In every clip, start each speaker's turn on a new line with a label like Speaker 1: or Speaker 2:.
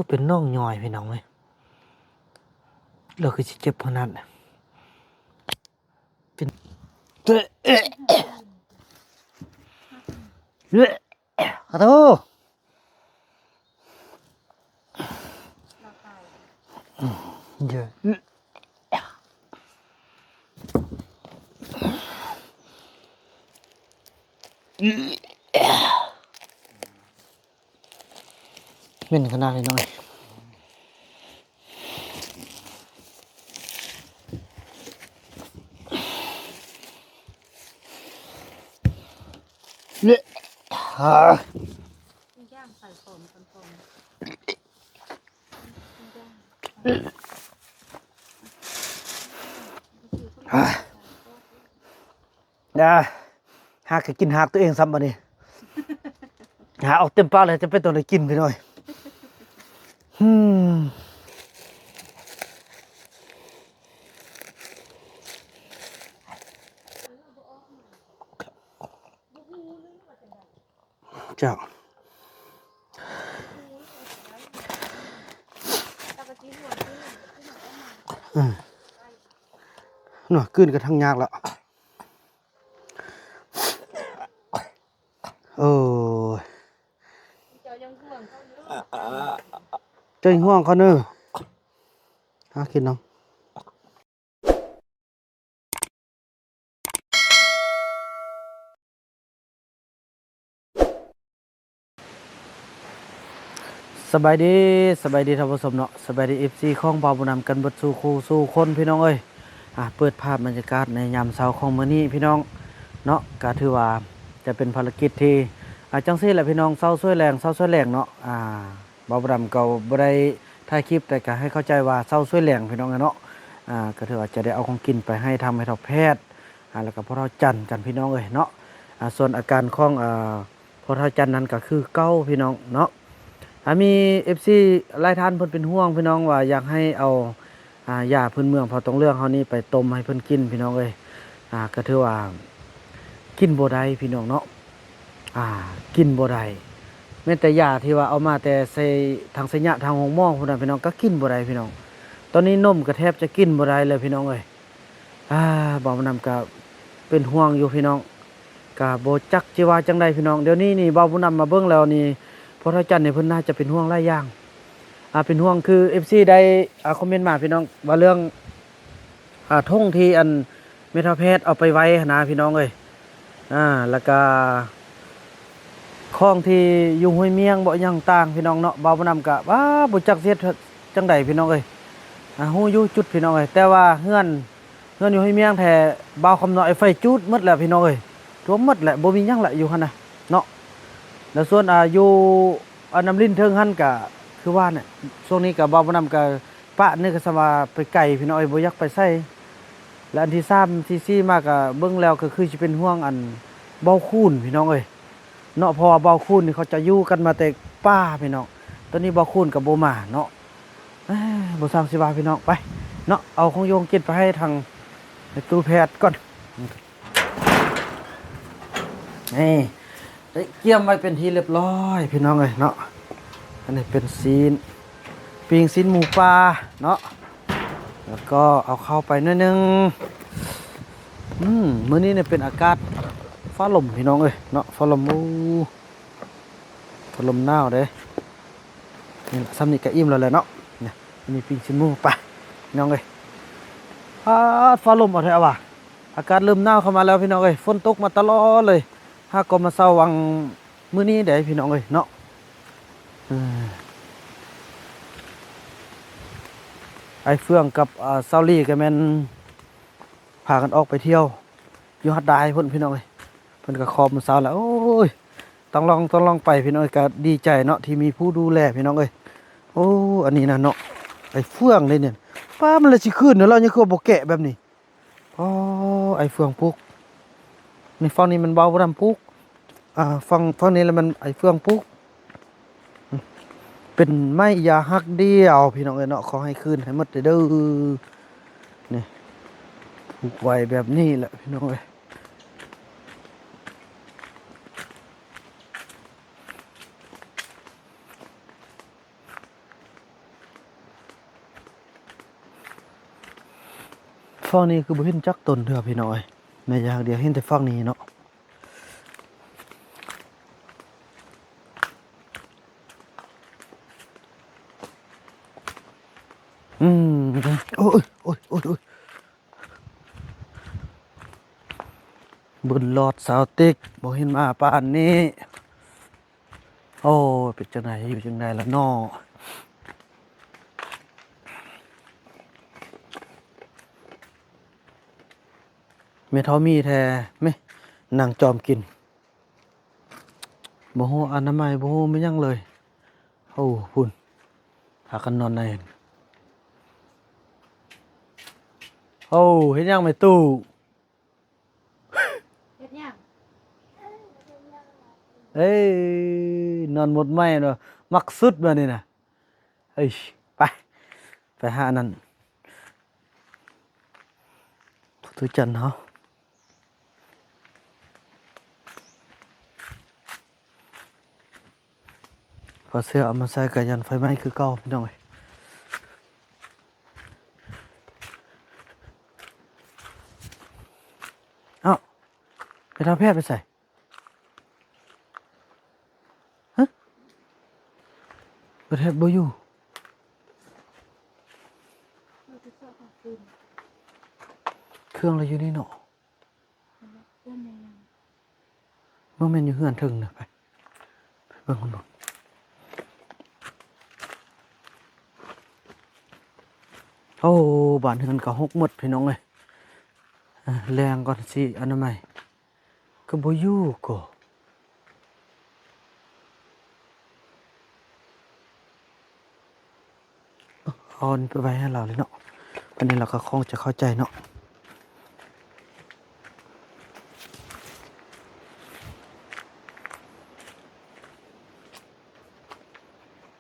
Speaker 1: เป็นน่องย่อยพี่น้องเว้ยเราคือสิเจ็บขนาดน่ะเป็นเอ๊ะเอ๊ะเอ๊ะขอโทษเยอะเป็นขนาดนี้น้อยเอ๊ะ
Speaker 2: ย่างใส่ฝนฝน
Speaker 1: นะหากกินหากตัวเองซ้ำบัดนี้หาออกเต็มปากเลยจะเป็นตัวไหนกินพี่น้อยอืมเจ้าหน่อยขึ้นกระทั่งยากแล้วโอ้ยเจ้ายังห่วงเขาเนอะหากินน้องสบายดีท่านผู้ชมเนาะสบายดีFCของบ่าวบุญนำกันเบิดสู่คู่สู่คนพี่น้องเอ้ยเปิดภาพบรรยากาศในยามเช้าของมื้อนี้พี่น้องเนาะก็ถือว่าจะเป็นภารกิจที่จังซี่แหละพี่น้องเช้าช่วยแรงเนาะบ่าวบุญนำก็บ่ได้ถ่ายคลิปแต่ก็ให้เข้าใจว่าเช้าช่วยแรงพี่น้องเนาะก็ถือว่าจะได้เอาของกินไปให้ทำแพทย์แล้วก็พ่อเฒ่าจันกันพี่น้องเอ้ยเนาะส่วนอาการของพ่อเฒ่าจันนั้นก็คือเก้าพี่น้องเนาะมี FC หลายท่านเพิ่นเป็นห่วงพี่น้องว่าอยากให้เอายาพื้นเมืองพอต้องเรื่องเฮานี่ไปต้มให้เพิ่นกินพี่น้องเอ้ยก็ถือว่ากินบ่ได้พี่น้องเนาะกินบ่ได้แม้แต่ยาที่ว่าเอามาแต่ใส่ทางสัญญะทางห้องหม้อพุ่นน่ะพี่น้องก็กินบ่ได้พี่น้องตอนนี้นมก็แทบจะกินบ่ได้เลยพี่น้องเอ้ยบ่าวนำก็เป็นห่วงอยู่พี่น้องก็บ่จักสิว่าจังได๋พี่น้องเดี๋ยวนี้นี่บ่าวผู้นำมาเบิ่งแล้วนี่พอเท่าจันเนี่ยเพิ่นน่าจะเป็นห่วงหลายอย่างเป็นห่วงคือ FC ได้คอมเมนต์มาพี่น้องว่าเรื่องธงที่อันเมทาแพทย์เอาไปไว้นะพี่น้องเอ้ยแล้วก็ของที่อยู่ห้วยเมียงบ่หยังต่างพี่น้องเนาะบ่าวบ่นำก็บ่จักเฮ็ดจังไดพี่น้องเอ้ยฮู้อยู่จุดพี่น้องเอ้ยแต่ว่าเฮือนอยู่ห้วยเมียงแท้บ่าวคำน้อยไฟจุดหมดแล้วพี่น้องเอ้ยท่วมหมดแหละบ่มีหยังละอยู่หั่นน่ะเนาะแล้วส่วนอยู่น้ำลิ้นเทิงหั่นก็คือว่าเนี่ยช่วงนี้ก็บ่าวบ่นำก็ปะนี่ก็สว่าไปไกลพี่น้องเอ้ยบ่อยากไปใส่และอันที่3ที่4มาก็เบิ่งแล้วก็คือสิเป็นห่วงอันเบาคูนพี่น้องเอ้ยเนาะเพราะว่าเบาคูนนี่เขาจะอยู่กันมาแต่ป่าพี่น้องตอนนี้เบาคูนก็บ่มาเนาะบ่สร้างสิว่าพี่น้องไปเนาะเอาของโยงกินไปให้ทางตู้แพทย์ก่อนนี่ได้เกี่ยมไว้เป็นที่เรียบร้อยพี่น้องเอ้ยเนาะอันนี้เป็นปิ้งซีนหมูปลาเนาะแล้วก็เอาเข้าไปนิดนึงมื้อนี้เนี่ยเป็นอากาศฟ้าลมพี่น้องเอ้ยเนาะฟ้าลมฟ้าลมหนาวเด้นี่ซ้ำนี่ก็อิ่มแล้วแหละเนาะเนี่ยมีปิ้งซีนหมูปลาพี่น้องเอ้ยฟ้าลมเอาเถอะว่ะอากาศเริ่มหนาวเข้ามาแล้วพี่น้องเอ้ยฝนตกมาตลอดเลยหากก็มาเศร้าวังมื้อนี้ได้พี่น้องเอ้ยเนาะไอ้เฟื่องกับเซาลี่ก็แม่นพากันออกไปเที่ยวอยู่ฮัดดายเพิ่นพี่น้องเอ้ยเพิ่นก็ขอมื้อเช้าแล้วโอ้ยต้องลองไปพี่น้องเอ้ยก็ดีใจเนาะที่มีผู้ดูแลพี่น้องเอ้ยโอ้อันนี้นะเนาะไอ้เฟื่องเลยเนี่ยป้ามันเลยสิขึ้นเนาะเรายังคือบ่แกะแบบนี้อ๋อไอ้เฟื่องปลูกนี่ฝั่งนี้มันเบาบ่ดำปลูกฝั่งนี้แล้วมันไอ้เฟื่องปลูกเป็นไม้ยาฮักเดียวพี่น้องเอ้ยเนาะขอให้คืนให้หมดเด้อนี่ปลูกไว้แบบนี้แหละพี่น้องเอ้ย ฝั่งนี้คือบ่เห็นจักต้นเด้อพี่น้อยแม่อย่างเดียวเห็นแต่ฝั่งนี้เนาะอืมโอ้ยโอ้ยโอ้ยโอ้ยบุญหลอดสาวติ๊กบ่เห็นมาป่านนี้โอ้ยเป็นจังไดอยู่จังไดล่ะน้อแม่เฒ่ามีแท้แม่นั่งจอมกินบ่ฮู้อนามัยบ่ฮู้มีหยังเลยโอ้พุ่นพากันนอนในโอ้เฮ็ดหยังไม่ตู้
Speaker 2: เฮ็ดหยัง
Speaker 1: เอ้ยนอนหมดไหมเนาะมักสุดมานี่นะเอ้ยไปไปหาอันนั้นทุจันทร์เฮาพอเสื้อเอามาใส่กับยันไฟไหม้คือเก่าพี่น้องเอ้ยเอ้าไปทำแพทย์ไปใส่ฮะประเทศบ่อยู่
Speaker 2: เราจะสอบของคืน
Speaker 1: เครื่องเราอยู่นี่เนาะ
Speaker 2: เพื่อนยัง
Speaker 1: เมื่อแม่นอยู่เฮือนถึงนะไปเบิ่งคนบ่โอ้บ้านเฮือนก็หกหมดพี่น้องเอ้ยแรงก่อนสิอนามัยก็บ่อยู่ก็เอาอันไปไว้ให้เราเลยเนาะอันนี้เราก็คงจะเข้าใจเนาะ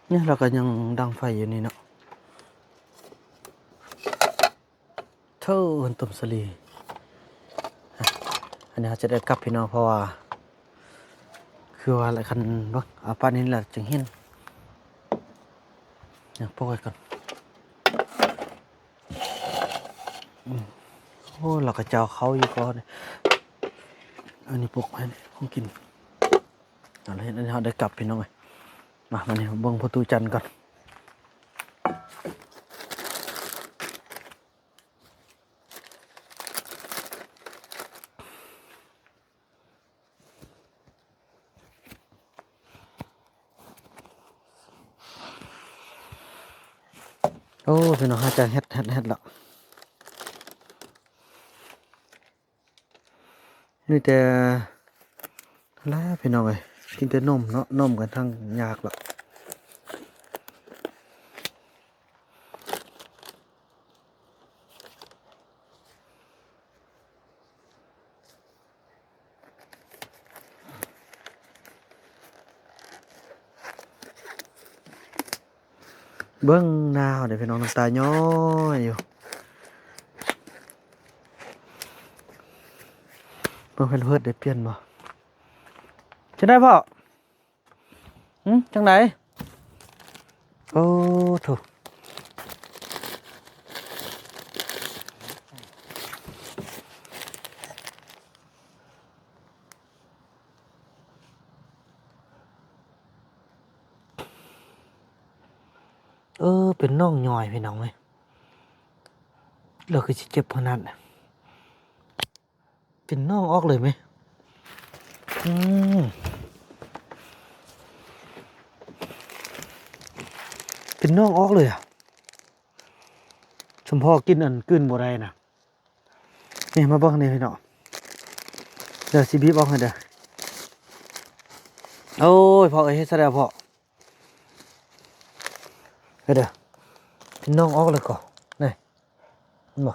Speaker 1: เนี่ยเราก็ยังดังไฟอยู่นี่เนาะเท่าอันตุ่มสลีอันนี้เราจะได้กลับพี่น้องเพราะว่าคือว่าอะไรคันบักอาปานนี้แหละจึงเห็นเนี่ยปล่อยก่อนโอ้เราก็เจ้าเขาอยู่ก่อนอันนี้ปลุกให้ผมกินเอาละเห็นอันนี้เราได้กลับพี่น้องเลยมาเนี่ยเบิ่งประตูจันทร์ก่อนโอ้พี่น้องอาจารย์เฮ็ดแล้วนี่แต่แล้วพี่น้องเลยกินแต่นมเนาะนมกันทั้งยากแล้วเบิ่งหนาวเดี๋ยวพี่น้องน้ำตาย้อยอยู่เบิ่งเพิ่นได้เปลี่ยนบ่จังได๋พ่อจังไดโอ้โถเป็นน่องย่อยพี่น้องเว้ยแล้วคือสิเจ็บขนาดน่ะเป็นน่องออกเลยไหมอืมเป็นน่องออกเลยอ่ะสมพ่อกินอันกลืนบ่ได้น่ะนี่มาเบิ่งนี่พี่น้องเดี๋ยวสิบีบออกให้เด้อโอ้ยพ่อเอ้ยเฮ็ดซะแล้วพ่อเฮ็ดเด้อเป็นน่องออกเลยก่อนี่เห็นบ่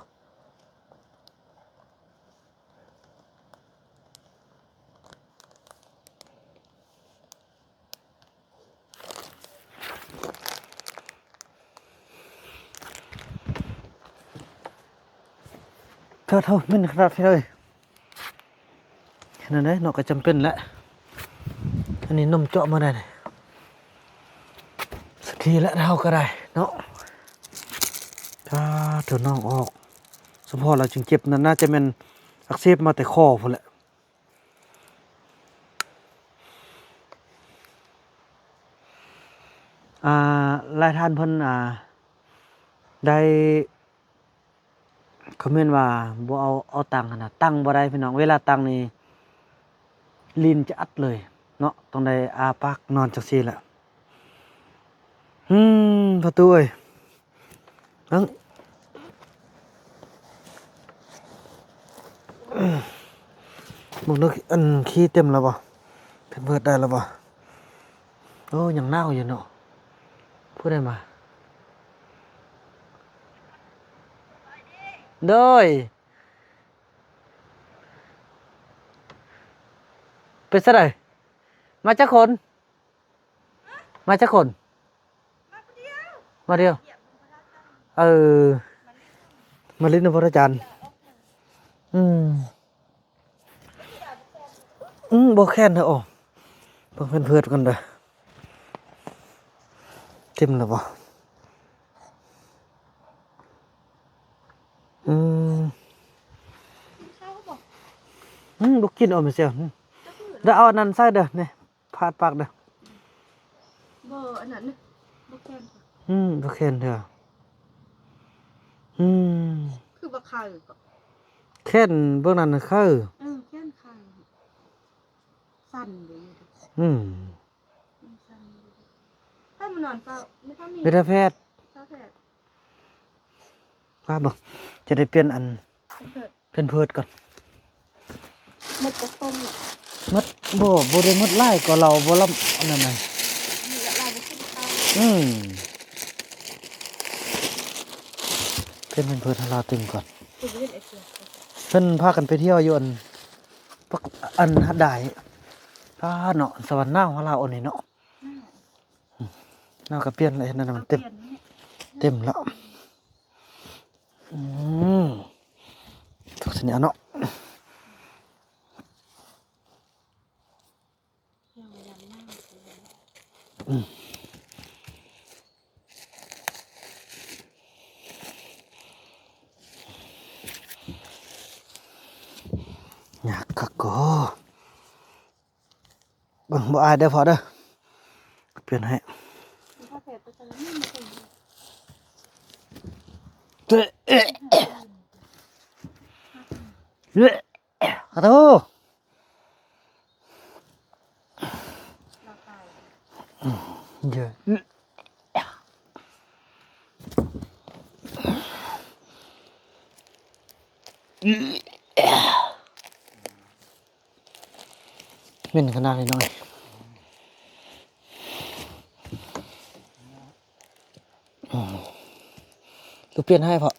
Speaker 1: เท่ามันขนาดนี้เลยนั่นเนาะก็จำเป็นแหละอันนี้นมเจาะมาได้เลยสักทีละเท่าก็ได้เนาะถ้าเธอน้องออก สมพอเราจึงเจ็บนั่นน่าจะเป็นอักเสบมาแต่คอพุ่นแหละหลายท่านเพิ่นได้คอมเมนต์ว่าบ่เอาตังค์หั่นน่ะตั้งบ่ได้พี่น้องเวลาตั้งนี่ลิ้นจะอัดเลยเนาะต้องได้อาปากนอนจังซี่แหละประตูเอ้ยนังมึงนึกอันขี้เต็มแล้วบ่เป็นเบิดได้แล้วบ่โอ้ยังหนาวอยู่เนาะพูดได้มาโดยเป็นซะได้มาจักคนมาจักคนมาเดียวเออมาลิ้นพระอาจารย์บ่แค้นเด้อโอ้เพิ่นเพิ่นกันเด้อเต็มแล้วบ่ลูกกินเอาไปเสียเดี๋ยวเอาอันนั้นใส่เด้อนี่พาดปากเด้อ
Speaker 2: บ่อันนั้นบ่แค่น
Speaker 1: บ่แค้นเด้อ
Speaker 2: คือบ่เข้าก็
Speaker 1: แค้นเบิ่งนั้นน่ะคือ
Speaker 2: แค่นเข้าสั่นเลยสั่นถ้ามันนอนเฝ้าไม่ต้องมี
Speaker 1: เวทแพทย์
Speaker 2: ถ้าแพทย์
Speaker 1: ว่าบ่จะได้เปลี่ยนอัน
Speaker 2: เกิด
Speaker 1: เป็นเพิดก่อน
Speaker 2: มันจะต้มหรอ
Speaker 1: มัดบ่ได้มัดหลายก็เราบ่ลํอันนั้นน่ะ
Speaker 2: มีละลายบ่ขึ้นข้าว
Speaker 1: เป็นเพิดให้เราตึงก่อน
Speaker 2: คือเล่นไอ้เสือ
Speaker 1: เพิ่นพากันไปเที่ยวอยู่อันหัดดายพาเนาะสวรรค์นาวของเราอันนี้เนาะนาวก็เปลี่ยนเลยนั่นน่ะมันเต็มแล้วทุกสิ่งเนาะอยากคักก็บังบ่อายเด้อพอเด้อเปลี่ยนให้
Speaker 2: ถ้าแพทย์ก็จะไม่มาถึง
Speaker 1: ขอโทษเยอะเป็นขนาดนี้หน่อยลูกเปลี่ยนให้พอ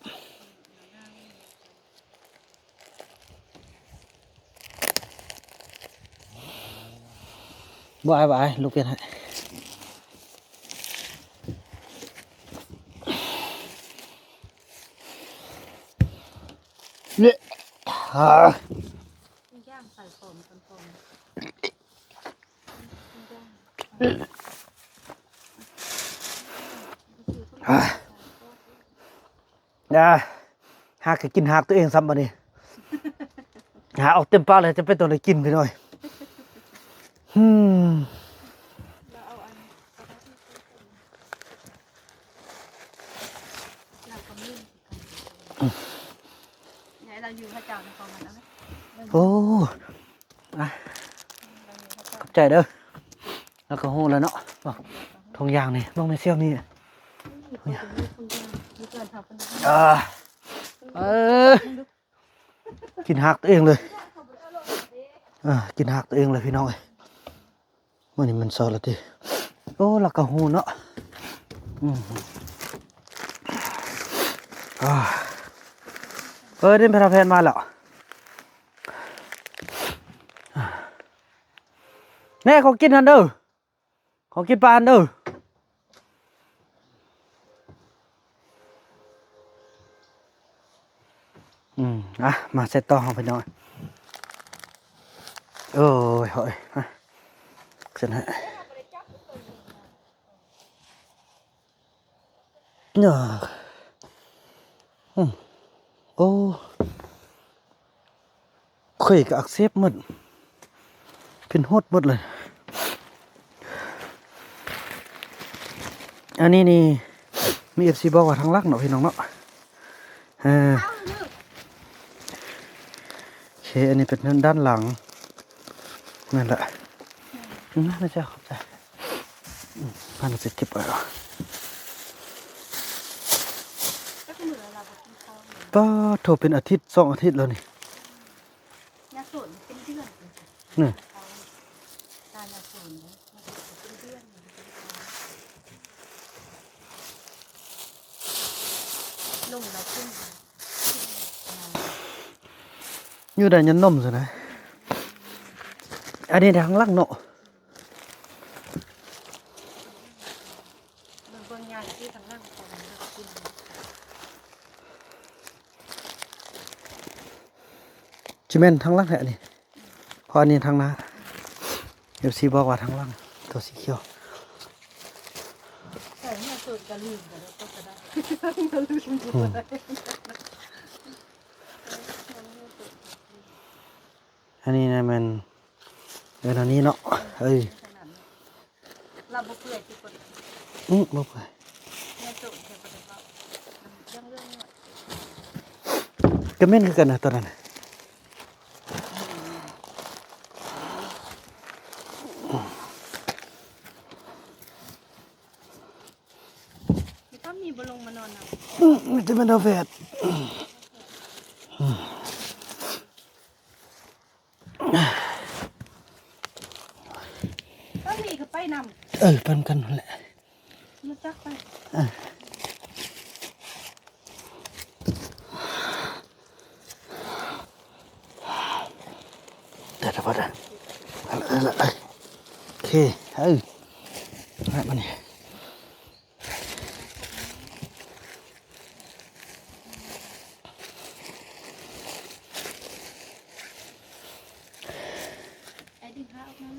Speaker 1: บ่ายลูกเปลี่ยนให้เนี่ย
Speaker 2: ย่างใส่ฟอมกันฟอม
Speaker 1: หากกินหากตัวเองซ้ำบัดนี้หาออกเต็มปากเลยจะเป็นตัวไหนกินไปหน่อย
Speaker 2: เราเอาอันเราก็มีเนี่ยเราอยู่พระเจ้าในฟอมแล้วไหม
Speaker 1: โอ้ขอบใจเด้อแล้วก็โหแล้วเนาะทงยางนี่ลงในเซี่ยวนี่กินหักตัวเองเลยกินหักตัวเองเลยพี่น้องเอ้ยวันนี้มันซอละทีโอ้แล้วก็โหเนาะได้พาแพนมาแล้วแน่เขากินฮันเด้อเขากินปลาฮันเด้อมาเซตต่อห้องไปหน่อยโอ้ยเฮ้ยเสร็จแล้วเนาะ โอ้ข่อยก็อักเสบหมดเป็นโหดหมดเลยอันนี้นี่มี FC บอกว่าทางลักเนาะพี่น้องเนาะโอเคอันนี้เป็นด้านหลังนั่นแหละน่าจะขอบใจพันจะเก็บไว้หรอก็โทรเป็นอาทิตย์2 อาทิตย์แล้วนี่
Speaker 2: ยาสูบเป็นเดือน
Speaker 1: นี่
Speaker 2: การยาสูบเป็นเดือนลงแล้วขึ้น
Speaker 1: อยู่ได้ยันนมสินะอันนี้ทางลักเนาะ
Speaker 2: เบิ่งยาที่ทางนั่งของกิน
Speaker 1: จิเมนทางลักแหละนี่พออันนี้ทางนาเดี๋ยวซีบอกว่าทางลักตัวสีเขียว
Speaker 2: แต่เนี่ยสูตรกระลืมกันแล้วก็จะได้
Speaker 1: อันนี้นะมันอันนี้เนาะ
Speaker 2: เราบุกเลยที่คน
Speaker 1: บ่ไป
Speaker 2: เนี่ยสูตรเกี่ยวกับเรื่องนี้
Speaker 1: ก็แม่นคือกันนะตอนนั้นน่ะ
Speaker 2: มีต้นมีบลงมานอนนะ
Speaker 1: มันจะเป็นเอาแฝด
Speaker 2: ต้นมีก็ไปน
Speaker 1: ปันกันนั่นแหละ
Speaker 2: ำมันจักไป
Speaker 1: เดี๋ยวพอได้โอเคให้มันนี่
Speaker 2: ไอ้ดึงข้าวนั้น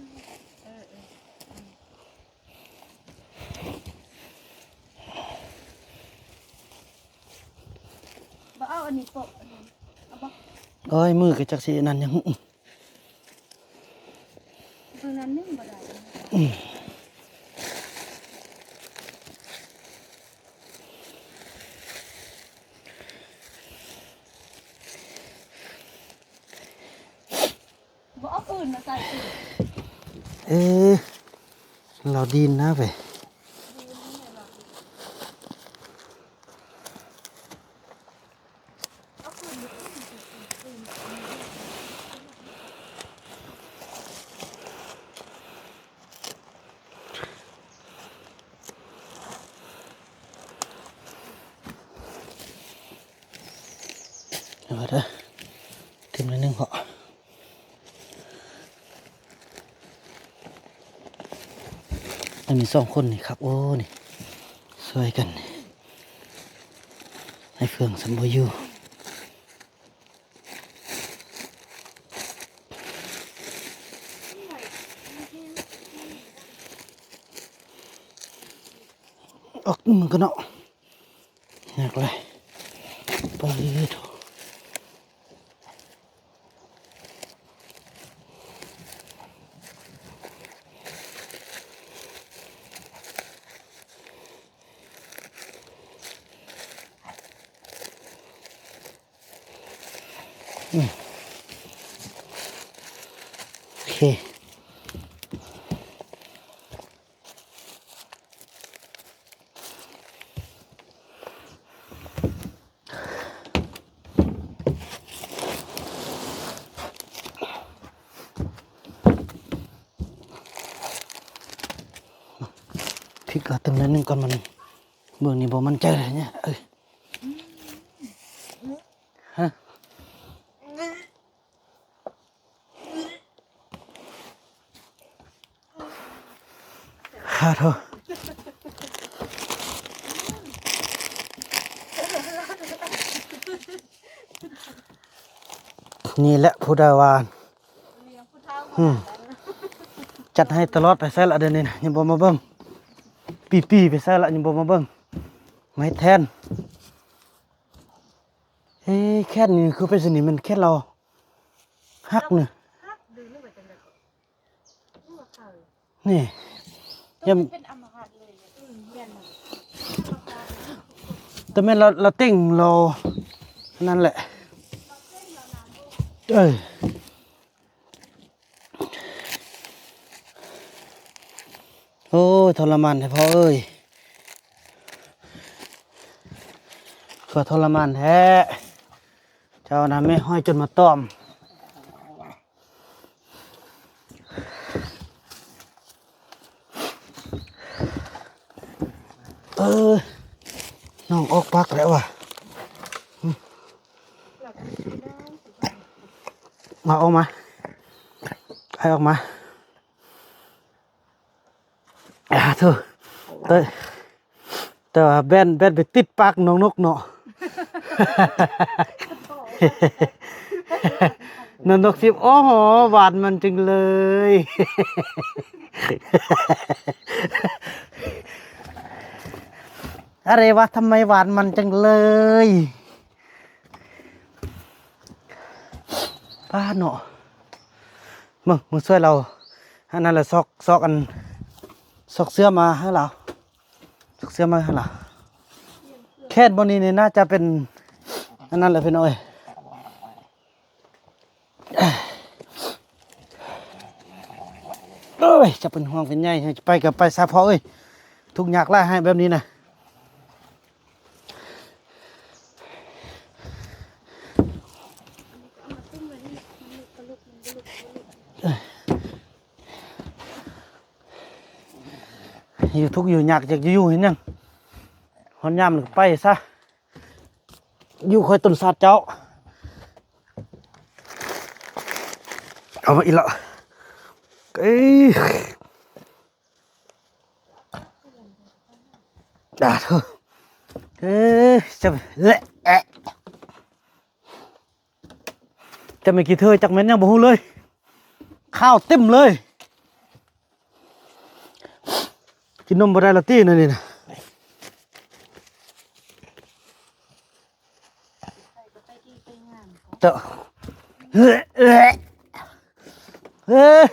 Speaker 2: บ่เอาอันนี้โปะเอาบ่
Speaker 1: โอ้ยมือก็จักสินั่นยัง
Speaker 2: ตรงนั้นนึ่งบ่ได้บ่เอาอื่นมาใส่อื่น
Speaker 1: เราดินนะไปเอาเด้อเต็มเลยนึงเหรอมันมี2 คนนี่ครับ โอ้นี่ช่วยกันให้เฟืองสมบูรณ์อยู่ออกมันก็เนาะหนักเลยไปเถอะโอเคพริกละตึงนิดนึงก่อนมันเบื้องนี้บ่มันใจเลยเนี่ยฮะเถอะนี่แหละผู้ดาวาน
Speaker 2: เลี้ยงผู้เฒ่า
Speaker 1: จัดให้ตลอดไปใส่ละเดือนนี้นะยังบ่มาเบิ่งปีไปใส่ละยังบ่มาเบิ่งไม่แทน เฮ้ยแค่นี้คือเป็นสนิมมันแค่เราหักเนี่ย
Speaker 2: ฮักดื้อนึกว่าจังได๋ก็นึกว่าเขา
Speaker 1: นี่
Speaker 2: ต้นเป็นอัมพาตเลยแม่นบ่อัมพาต
Speaker 1: แต่แม่นเราเต้งเรานั่นแหละเอ้ยโอ้ยทรมานแท้พ่อเอ้ยก็ทรมานแท้เจ้านะไม่ห้อยจนมาต้อมน้องออกปักแล้วว่ะมาออกมาให้ออกมาเธอแต่ว่าแบนไปติดปากน้องนกเนาะ น้องนกสิบโอ้โหหวานมันจึงเลย อะไรวะทำไมหวานมันจังเลยป้าเนาะมึงช่วยเราอันนั้นแหละซอกอันซอกเสื้อมาให้เราซอกเสื้อมาให้เราแค่บนนี้เนี่ยน่าจะเป็นอันนั้นแหละพี่น้อยเอ้ยจะเป็นห่วงเป็นใยจะไปกับไปซาพอเอ้ยทุกอยากไล่ให้แบบนี้นะอยู่ทุกอยู่อยากอยู่เห็นยังหอนยามหรือไปซะอยู่คอยต้นสัตว์เจ้าเอามาอีกละเอ้ยด่าเธอเอ้ยจะไม่กี่เธอจักเม็ดยังบ่ฮู้เลยข้าวเต็มเลยกินนมบ่ได้ละตี้นี่นะเตอะเฮ้ยเฮ้ยเฮ้ย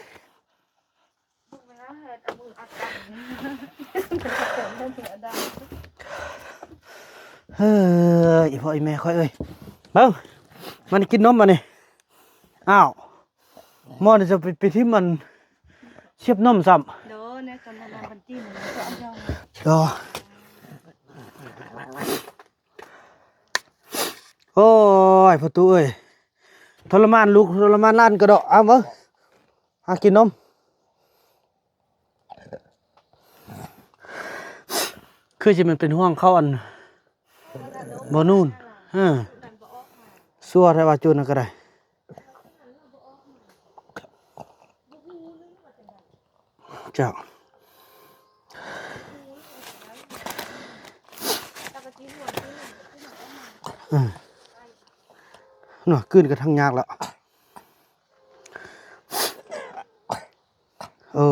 Speaker 1: อีพ่ออีแม่ค่อยเอ้ยเบิ้งมันกินนมมานี่อ้าวมอนี่จะไปที่มันเชียบนมซ้ำ
Speaker 2: โดนเนี่ยตอนนั้นบันจี้มันจะเอายอง
Speaker 1: โอ้ยพ่อตู้เอ้ยทรมานลูกทรมานล้านกระโดดเอาเบิ้งหากินนมคือจะมันเป็นห่วงเข้าอันบ่นู่นซัวได้ว่าจูนก็ได้เจ้าหน่ะขึ้นกันทั้งยากแล้วโอ้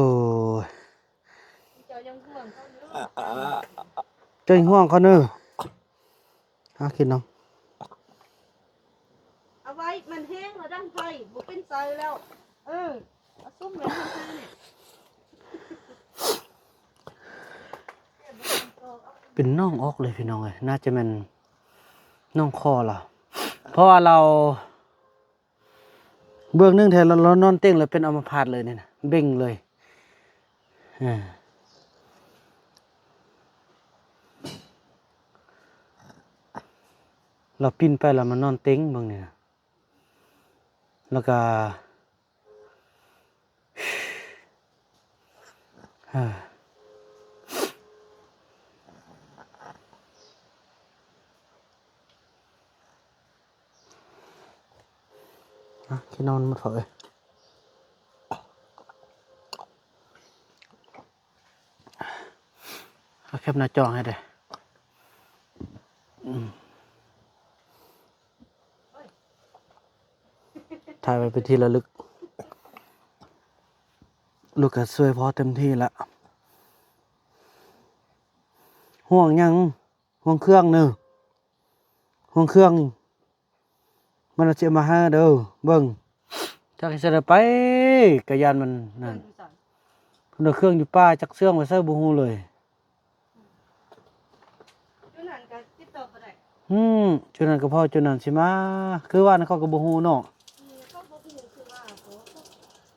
Speaker 1: ยเจ้ายังห่วงเขาเนอะหากินน้ำ
Speaker 2: เอาไว้มันแห้งแล้วดังไฟบุเป็นไฟแล้วเอาซุ่มไว้ข้างๆเนี่ย
Speaker 1: เป็นน่องออกเลยพี่น้องเลยน่าจะเป็นน่องคอเราเพราะว่าเราเบื้องนึงแทนเรานอนเต้งเลยเป็นอัมพาตเลยเนี่ยนะเบ่งเลยเราปิ้นไปแล้วมันนอนเต้งบางเนี่ยแล้วก็แค่นอนมาเถอะเอาแคปหน้าจอให้ได้ถ่ายไว้เป็นที่ระลึกลูกก็ช่วยพอเต็มที่ละห่วงยังห่วงเครื่องเนอะห่วงเครื่อง มันเอาสิเอามาหาเด้อเบิ่งจักสิได้ไปกะยานมันนั่นเพิ่นเอาเครื่องอยู่ป่าจักเสื่องไว้ใส่บ่ฮู้เลย
Speaker 2: จุดนั้นก็ติดต่อบ่ได้
Speaker 1: จุดนั้นก็พอจุดนั้นสิมาคือว่าเขาก็บ่ฮู้เนาะ
Speaker 2: เขาบ่ฮู้คือว่า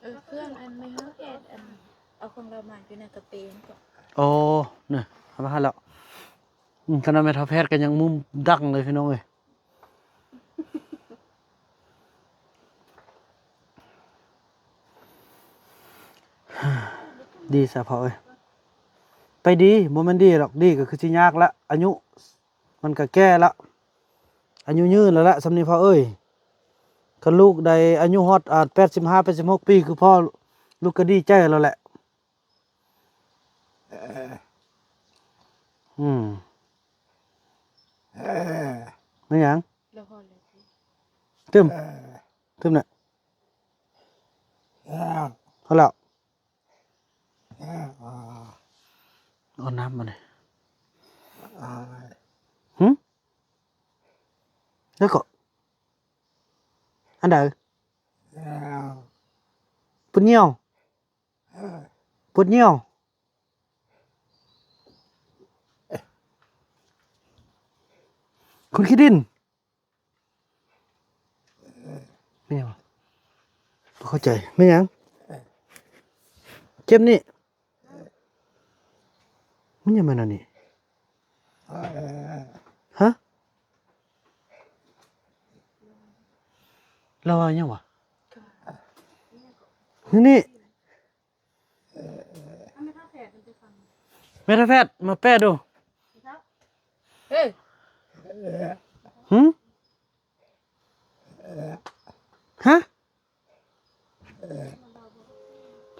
Speaker 2: เขา
Speaker 3: เครื่องอันไม่เฮาเฮ็ดอันเอาของเรามาอยู่ในกระเป๋าก่อน
Speaker 1: โอ้นี่เอามาให้แล้วคณะแม่ทัพแพทย์ก็ยังมุมดังเลยพี่น้องเอ้ย ดีซะพอเอ้ยไปดีบ่แม่นดีหรอกดีก็คือสิยากละอายุมันก็แก่ละอายุยืนแล้วละสำนี้พอเอ้ยคันลูกใดอายุฮอด85 86ปีคือพ่อลูกก็ดีใจแล้วแหละไม่หยัง
Speaker 3: แล้วพอเลยสิ
Speaker 1: ตึมน่ะพอแล้วเอาน้ำมาเลยแล้วก็อันใดปวดเหี่ยวปวดเหี่ยวคุณคิดดินไม่เอาบ่เข้าใจไม่หยังเจ็บนี่มันยังไงน่ะนี่ฮะเราว่ายังวะนี่
Speaker 2: ไม่ถ้าแผลมันจะฟัง
Speaker 1: แม่ทัพแพทย์มาแปะดู
Speaker 3: เฮ้ย
Speaker 1: หืมฮะ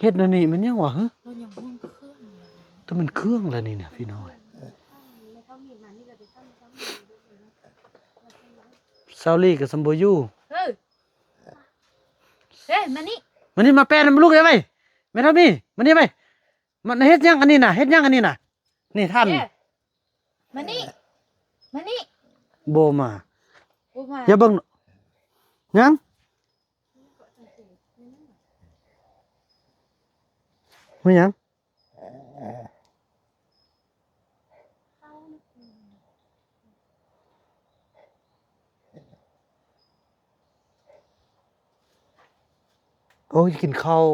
Speaker 1: เฮ็ดนั่นนี่มันยังวะฮะ
Speaker 3: เรายังมุ่งเครื่องเลย
Speaker 1: แต่มันเครื่องแล้วนี่เนี่ยพี่น้อย
Speaker 2: ไม่เขามีมานี่ก็ไปตั้งเขามี
Speaker 1: ซาลี่กับซัมโบยู
Speaker 3: เฮ้ยเฮ้ยมานี่
Speaker 1: มันนี่มาแปะนำลูกได้ไหมแม่ทัพนี่มันนี่ไหมมันเฮ็ดยังอันนี้น่ะเฮ็ดยังอันนี้น่ะนี่ท่าน
Speaker 3: เฮ้ยมานี่มานี่
Speaker 1: โบมา
Speaker 3: โอ้มา
Speaker 1: อย่าเบิ่งยังไม่ยังโอ้ยกินข้าว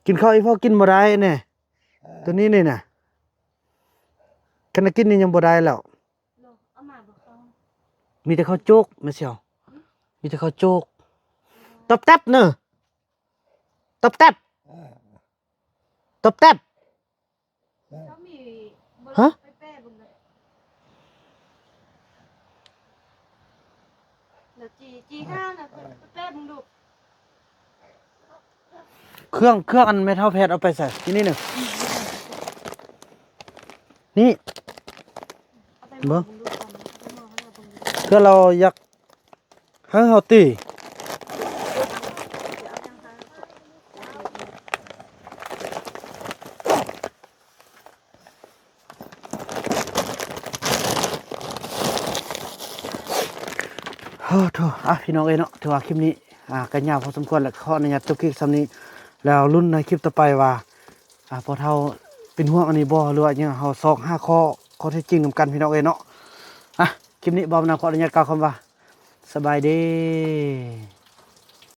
Speaker 1: อีพ่อกินบ่ได้เนี่ยตัวนี้นี่น่ะคันกินนี่ยังบ่ได้แล้ว
Speaker 2: เอามาบอกเขา
Speaker 1: มีแต่ข้าวโจกไม่เชียวมีแต่ข้าวโจกตบแต๊บเนอะตบแต๊บตบแต๊บ
Speaker 2: เขามี
Speaker 1: ฮะ
Speaker 2: ไปแป้บุญเลยแล้วจีห้านะไปแป้บุญดู
Speaker 1: เครื่องอันไม่เท่าแพทย์เอาไปใส่ที่นี่หนึ่งนี่
Speaker 2: เอาไปบุญดูก่อนไปมองให้เราบุญดู
Speaker 1: เพื่อเราอยากให้เขาตี
Speaker 2: เดี๋ยวเอาจังค่ะ
Speaker 1: โอ้โถพี่น้องเอ้ยเนาะถือว่าคลิปนี้กันยาวพอสมควรแล้วขออนุญาตจบคลิปซ้ำนี้แล้วรุ่นในคลิปต่อไปว่าพอเท่าเป็นห่วงอันนี้บ่หรือว่าเนี่ยเฮาซอก5ข้อเท็จจริงนำกันพี่น้องเอ้ยเนาะคลิปนี้บ่าวนาขออนุญาตกล่าวคำว่าสบายดี